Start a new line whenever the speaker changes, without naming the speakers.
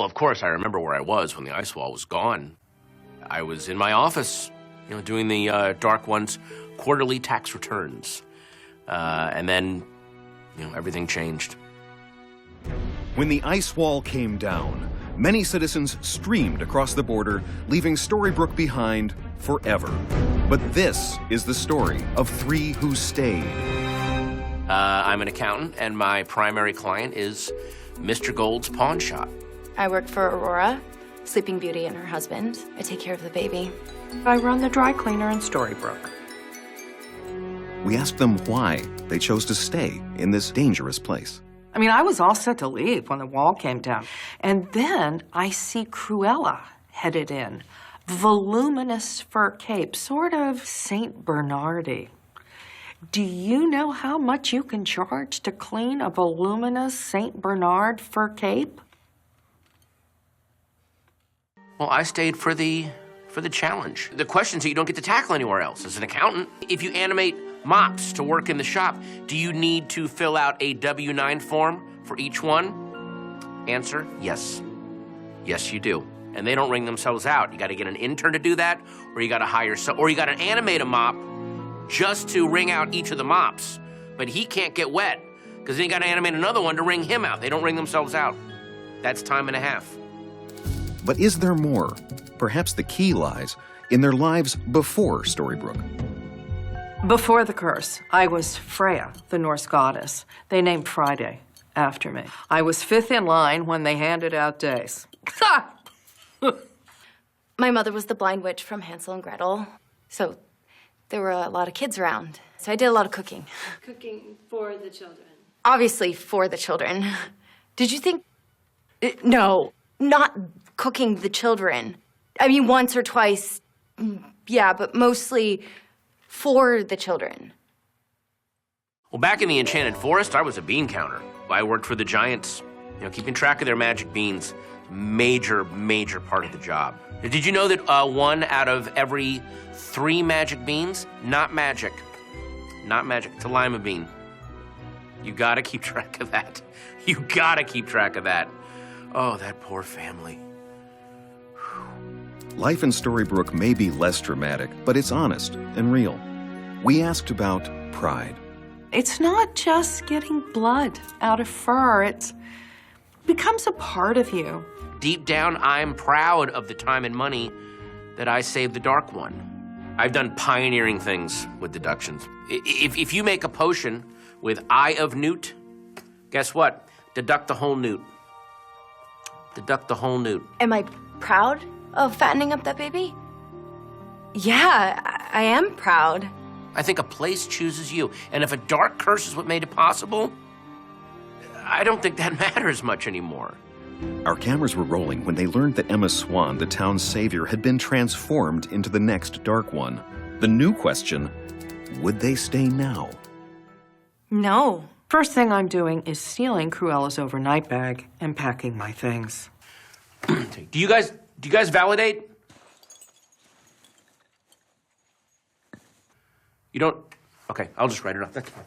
Well, of course, I remember where I was when the ice wall was gone. I was in my office, doing the Dark One's quarterly tax returns. And then, everything changed.
When the ice wall came down, many citizens streamed across the border, leaving Storybrooke behind forever. But this is the story of 3 who stayed.
I'm an accountant, and my primary client is Mr. Gold's pawn shop.
I work for Aurora, Sleeping Beauty and her husband. I take care of the baby.
I run the dry cleaner in Storybrooke.
We asked them why they chose to stay in this dangerous place.
I mean, I was all set to leave when the wall came down. And then I see Cruella headed in. Voluminous fur cape, sort of St. Bernard-y. Do you know how much you can charge to clean a voluminous St. Bernard fur cape?
Well, I stayed for the challenge. The questions that you don't get to tackle anywhere else. As an accountant, if you animate mops to work in the shop, do you need to fill out a W-9 form for each one? Answer, yes. Yes, you do. And they don't wring themselves out. You gotta get an intern to do that, or you gotta hire or you gotta animate a mop just to wring out each of the mops. But he can't get wet, because then you gotta animate another one to wring him out. They don't wring themselves out. That's time and a half.
But is there more? Perhaps the key lies in their lives before Storybrooke.
Before the curse, I was Freya, the Norse goddess. They named Friday after me. I was 5th in line when they handed out days.
My mother was the blind witch from Hansel and Gretel, so there were a lot of kids around. So I did a lot of cooking.
Cooking for the children.
Obviously for the children. Did you think... No, not cooking the children. I mean, once or twice, yeah, but mostly for the children.
Well, back in the Enchanted Forest, I was a bean counter. I worked for the giants. Keeping track of their magic beans, major part of the job. Did you know that 1 out of every 3 magic beans, not magic, it's a lima bean. You gotta keep track of that. You gotta keep track of that. Oh, that poor family.
Life in Storybrooke may be less dramatic, but it's honest and real. We asked about pride.
It's not just getting blood out of fur. It becomes a part of you.
Deep down, I'm proud of the time and money that I saved the Dark One. I've done pioneering things with deductions. If you make a potion with Eye of Newt, guess what? Deduct the whole newt. Deduct the whole newt.
Am I proud of fattening up that baby? Yeah, I am proud.
I think a place chooses you. And if a dark curse is what made it possible, I don't think that matters much anymore.
Our cameras were rolling when they learned that Emma Swan, the town's savior, had been transformed into the next Dark One. The new question, would they stay now?
No. First thing I'm doing is stealing Cruella's overnight bag and packing my things.
Do you guys validate? You don't? Okay, I'll just write it off. That's fine.